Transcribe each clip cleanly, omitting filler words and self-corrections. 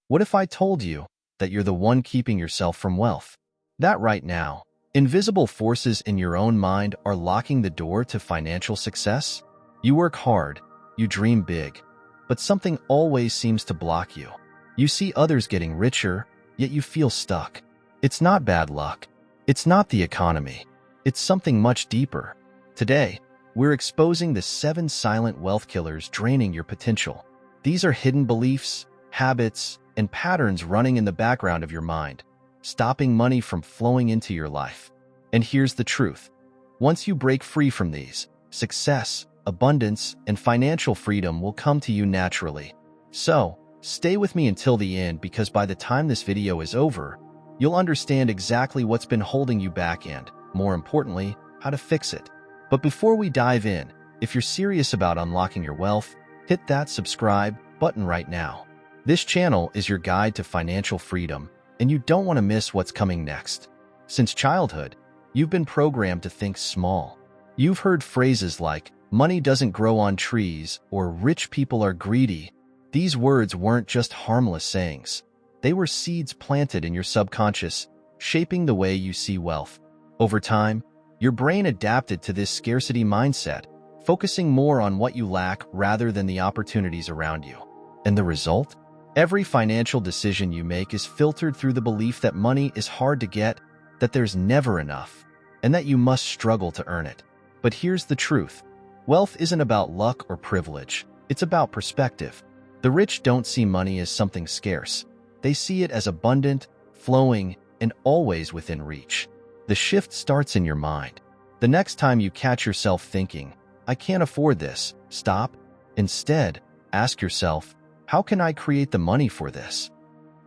What if I told you that you're the one keeping yourself from wealth? That right now, invisible forces in your own mind are locking the door to financial success? You work hard, you dream big, but something always seems to block you. You see others getting richer, yet you feel stuck. It's not bad luck. It's not the economy. It's something much deeper. Today, we're exposing the 7 silent wealth killers draining your potential. These are hidden beliefs, habits, and patterns running in the background of your mind, stopping money from flowing into your life. And here's the truth. Once you break free from these, success, abundance, and financial freedom will come to you naturally. So, stay with me until the end, because by the time this video is over, you'll understand exactly what's been holding you back and, more importantly, how to fix it. But before we dive in, if you're serious about unlocking your wealth, hit that subscribe button right now. This channel is your guide to financial freedom, and you don't want to miss what's coming next. Since childhood, you've been programmed to think small. You've heard phrases like, "Money doesn't grow on trees," or "Rich people are greedy." These words weren't just harmless sayings. They were seeds planted in your subconscious, shaping the way you see wealth. Over time, your brain adapted to this scarcity mindset, focusing more on what you lack rather than the opportunities around you. And the result? Every financial decision you make is filtered through the belief that money is hard to get, that there's never enough, and that you must struggle to earn it. But here's the truth. Wealth isn't about luck or privilege. It's about perspective. The rich don't see money as something scarce. They see it as abundant, flowing, and always within reach. The shift starts in your mind. The next time you catch yourself thinking, "I can't afford this," stop. Instead, ask yourself, "How can I create the money for this?"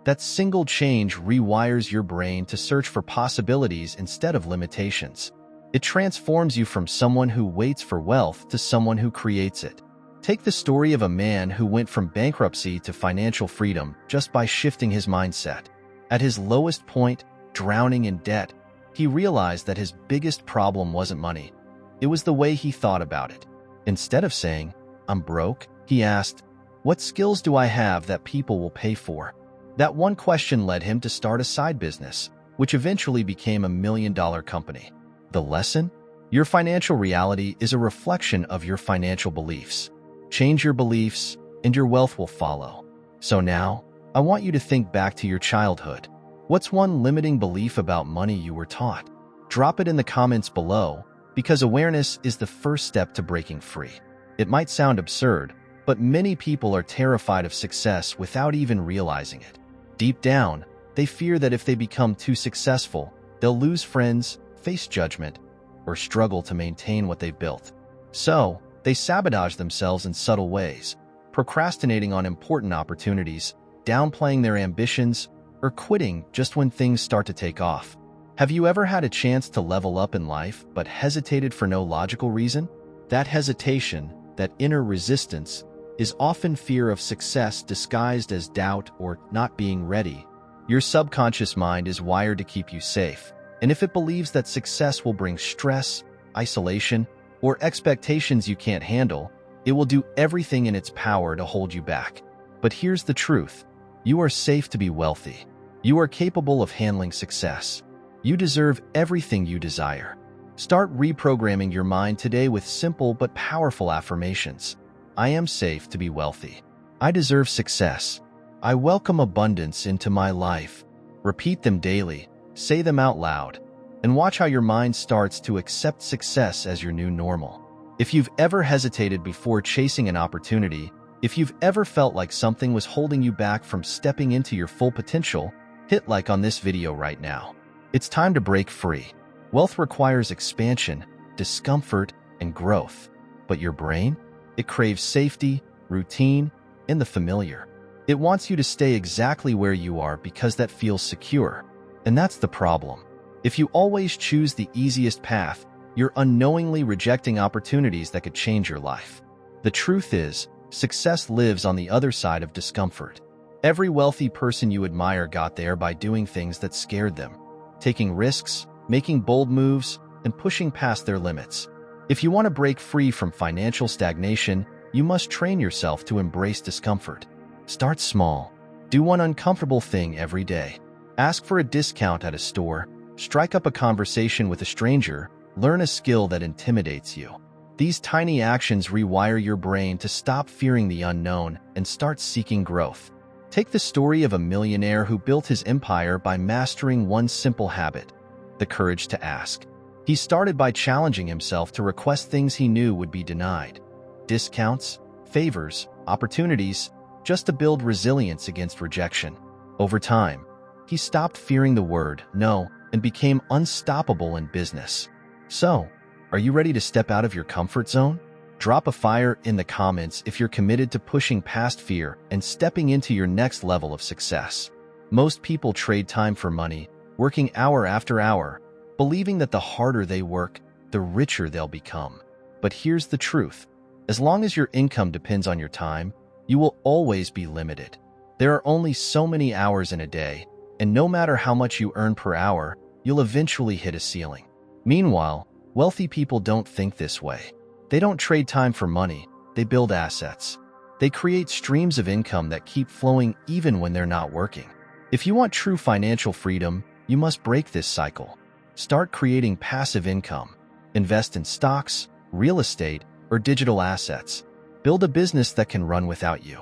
That single change rewires your brain to search for possibilities instead of limitations. It transforms you from someone who waits for wealth to someone who creates it. Take the story of a man who went from bankruptcy to financial freedom just by shifting his mindset. At his lowest point, drowning in debt, he realized that his biggest problem wasn't money. It was the way he thought about it. Instead of saying, "I'm broke," he asked, "What skills do I have that people will pay for?" That one question led him to start a side business, which eventually became a $1 million company. The lesson? Your financial reality is a reflection of your financial beliefs. Change your beliefs, and your wealth will follow. So now, I want you to think back to your childhood. What's one limiting belief about money you were taught? Drop it in the comments below, because awareness is the first step to breaking free. It might sound absurd, but many people are terrified of success without even realizing it. Deep down, they fear that if they become too successful, they'll lose friends, face judgment, or struggle to maintain what they've built. So, they sabotage themselves in subtle ways, procrastinating on important opportunities, downplaying their ambitions, or quitting just when things start to take off. Have you ever had a chance to level up in life but hesitated for no logical reason? That hesitation, that inner resistance, is often fear of success disguised as doubt or not being ready. Your subconscious mind is wired to keep you safe, and if it believes that success will bring stress, isolation, or expectations you can't handle, it will do everything in its power to hold you back. But here's the truth. You are safe to be wealthy. You are capable of handling success. You deserve everything you desire. Start reprogramming your mind today with simple but powerful affirmations. I am safe to be wealthy. I deserve success. I welcome abundance into my life. Repeat them daily, say them out loud, and watch how your mind starts to accept success as your new normal. If you've ever hesitated before chasing an opportunity, if you've ever felt like something was holding you back from stepping into your full potential, hit like on this video right now. It's time to break free. Wealth requires expansion, discomfort, and growth. But your brain? It craves safety, routine, and the familiar. It wants you to stay exactly where you are because that feels secure. And that's the problem. If you always choose the easiest path, you're unknowingly rejecting opportunities that could change your life. The truth is, success lives on the other side of discomfort. Every wealthy person you admire got there by doing things that scared them, taking risks, making bold moves, and pushing past their limits. If you want to break free from financial stagnation, you must train yourself to embrace discomfort. Start small. Do one uncomfortable thing every day. Ask for a discount at a store, strike up a conversation with a stranger, learn a skill that intimidates you. These tiny actions rewire your brain to stop fearing the unknown and start seeking growth. Take the story of a millionaire who built his empire by mastering one simple habit: the courage to ask. He started by challenging himself to request things he knew would be denied. Discounts, favors, opportunities, just to build resilience against rejection. Over time, he stopped fearing the word no and became unstoppable in business. So, are you ready to step out of your comfort zone? Drop a fire in the comments if you're committed to pushing past fear and stepping into your next level of success. Most people trade time for money, working hour after hour, believing that the harder they work, the richer they'll become. But here's the truth. As long as your income depends on your time, you will always be limited. There are only so many hours in a day, and no matter how much you earn per hour, you'll eventually hit a ceiling. Meanwhile, wealthy people don't think this way. They don't trade time for money, they build assets. They create streams of income that keep flowing even when they're not working. If you want true financial freedom, you must break this cycle. Start creating passive income. Invest in stocks, real estate, or digital assets. Build a business that can run without you.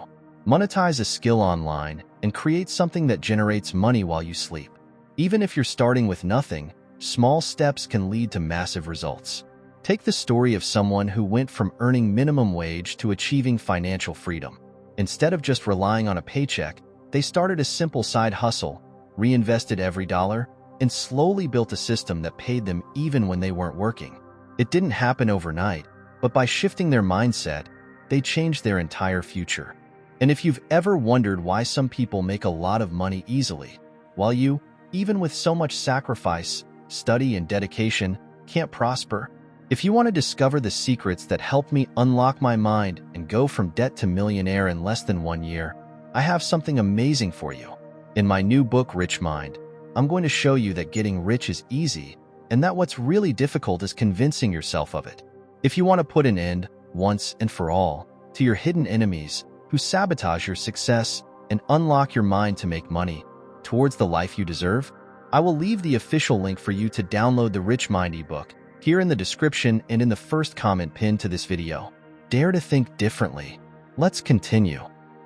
Monetize a skill online and create something that generates money while you sleep. Even if you're starting with nothing, small steps can lead to massive results. Take the story of someone who went from earning minimum wage to achieving financial freedom. Instead of just relying on a paycheck, they started a simple side hustle, reinvested every dollar, and slowly built a system that paid them even when they weren't working. It didn't happen overnight, but by shifting their mindset, they changed their entire future. And if you've ever wondered why some people make a lot of money easily, while you, even with so much sacrifice, study, and dedication, can't prosper, if you want to discover the secrets that helped me unlock my mind and go from debt to millionaire in less than 1 year, I have something amazing for you. In my new book, Rich Mind, I'm going to show you that getting rich is easy and that what's really difficult is convincing yourself of it. If you want to put an end, once and for all, to your hidden enemies who sabotage your success and unlock your mind to make money towards the life you deserve, I will leave the official link for you to download the Rich Mind ebook here in the description and in the first comment pinned to this video. Dare to think differently. Let's continue.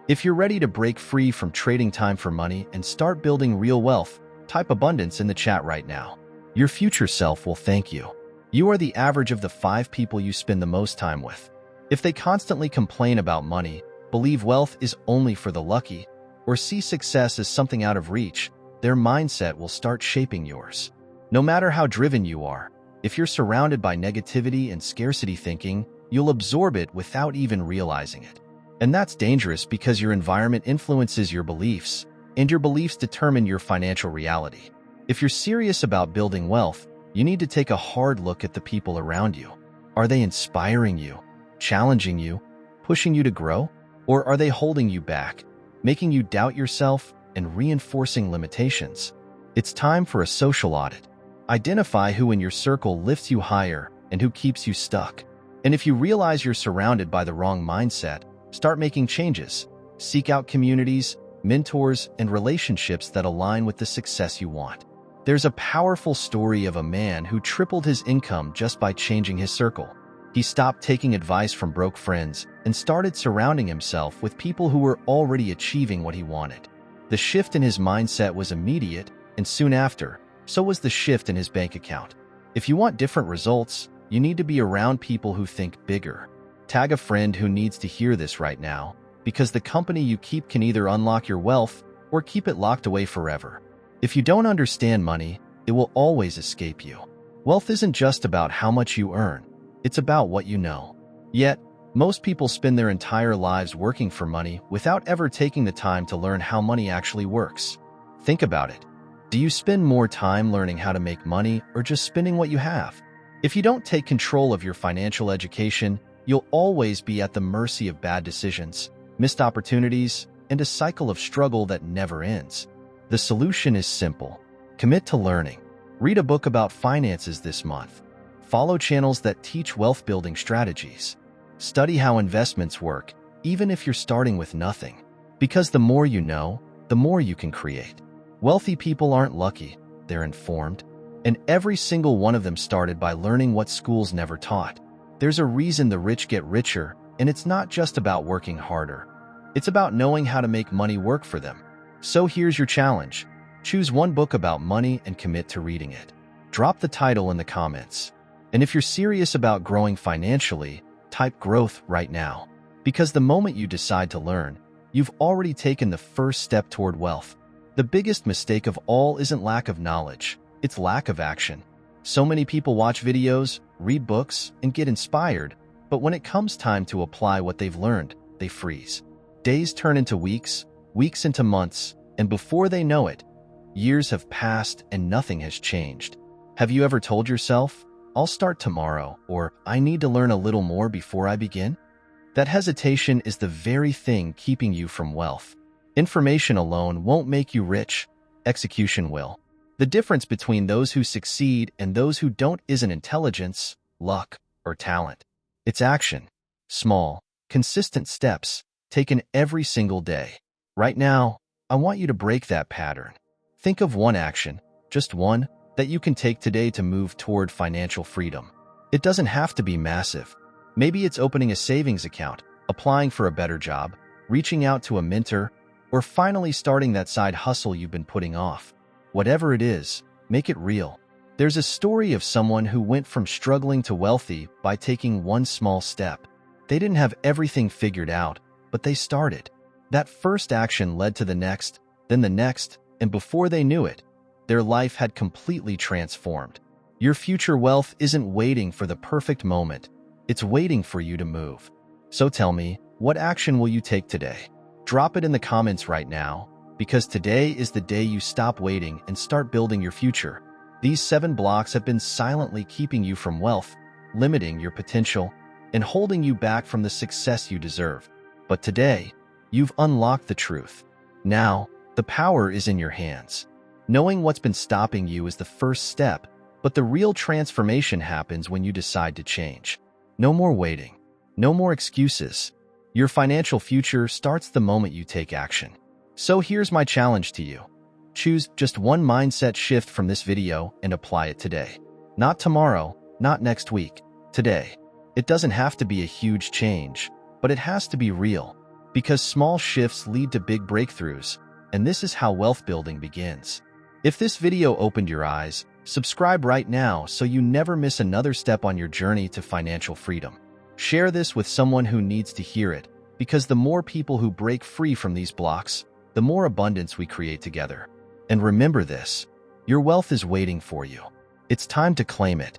If you're ready to break free from trading time for money and start building real wealth, type abundance in the chat right now. Your future self will thank you. You are the average of the 5 people you spend the most time with. If they constantly complain about money, believe wealth is only for the lucky, or see success as something out of reach, their mindset will start shaping yours. No matter how driven you are, if you're surrounded by negativity and scarcity thinking, you'll absorb it without even realizing it. And that's dangerous because your environment influences your beliefs, and your beliefs determine your financial reality. If you're serious about building wealth, you need to take a hard look at the people around you. Are they inspiring you, challenging you, pushing you to grow? Or are they holding you back, making you doubt yourself and reinforcing limitations? It's time for a social audit. Identify who in your circle lifts you higher and who keeps you stuck. And if you realize you're surrounded by the wrong mindset, start making changes. Seek out communities, mentors, and relationships that align with the success you want. There's a powerful story of a man who tripled his income just by changing his circle. He stopped taking advice from broke friends and started surrounding himself with people who were already achieving what he wanted. The shift in his mindset was immediate, and soon after, so was the shift in his bank account. If you want different results, you need to be around people who think bigger. Tag a friend who needs to hear this right now, because the company you keep can either unlock your wealth or keep it locked away forever. If you don't understand money, it will always escape you. Wealth isn't just about how much you earn, it's about what you know. Yet, most people spend their entire lives working for money without ever taking the time to learn how money actually works. Think about it. Do you spend more time learning how to make money or just spending what you have? If you don't take control of your financial education, you'll always be at the mercy of bad decisions, missed opportunities, and a cycle of struggle that never ends. The solution is simple. Commit to learning. Read a book about finances this month. Follow channels that teach wealth-building strategies. Study how investments work, even if you're starting with nothing. Because the more you know, the more you can create. Wealthy people aren't lucky, they're informed. And every single one of them started by learning what schools never taught. There's a reason the rich get richer, and it's not just about working harder. It's about knowing how to make money work for them. So here's your challenge. Choose one book about money and commit to reading it. Drop the title in the comments. And if you're serious about growing financially, type growth right now. Because the moment you decide to learn, you've already taken the first step toward wealth. The biggest mistake of all isn't lack of knowledge, it's lack of action. So many people watch videos, read books, and get inspired, but when it comes time to apply what they've learned, they freeze. Days turn into weeks, weeks into months, and before they know it, years have passed and nothing has changed. Have you ever told yourself, "I'll start tomorrow," or "I need to learn a little more before I begin"? That hesitation is the very thing keeping you from wealth. Information alone won't make you rich, execution will. The difference between those who succeed and those who don't isn't intelligence, luck, or talent. It's action. Small, consistent steps, taken every single day. Right now, I want you to break that pattern. Think of one action, just one, that you can take today to move toward financial freedom. It doesn't have to be massive. Maybe it's opening a savings account, applying for a better job, reaching out to a mentor, or finally starting that side hustle you've been putting off. Whatever it is, make it real. There's a story of someone who went from struggling to wealthy by taking one small step. They didn't have everything figured out, but they started. That first action led to the next, then the next, and before they knew it, their life had completely transformed. Your future wealth isn't waiting for the perfect moment. It's waiting for you to move. So tell me, what action will you take today? Drop it in the comments right now, because today is the day you stop waiting and start building your future. These 7 blocks have been silently keeping you from wealth, limiting your potential, and holding you back from the success you deserve. But today, you've unlocked the truth. Now, the power is in your hands. Knowing what's been stopping you is the first step, but the real transformation happens when you decide to change. No more waiting. No more excuses. Your financial future starts the moment you take action. So here's my challenge to you. Choose just one mindset shift from this video and apply it today. Not tomorrow, not next week, today. It doesn't have to be a huge change, but it has to be real. Because small shifts lead to big breakthroughs, and this is how wealth building begins. If this video opened your eyes, subscribe right now so you never miss another step on your journey to financial freedom. Share this with someone who needs to hear it, because the more people who break free from these blocks, the more abundance we create together. And remember this, your wealth is waiting for you. It's time to claim it.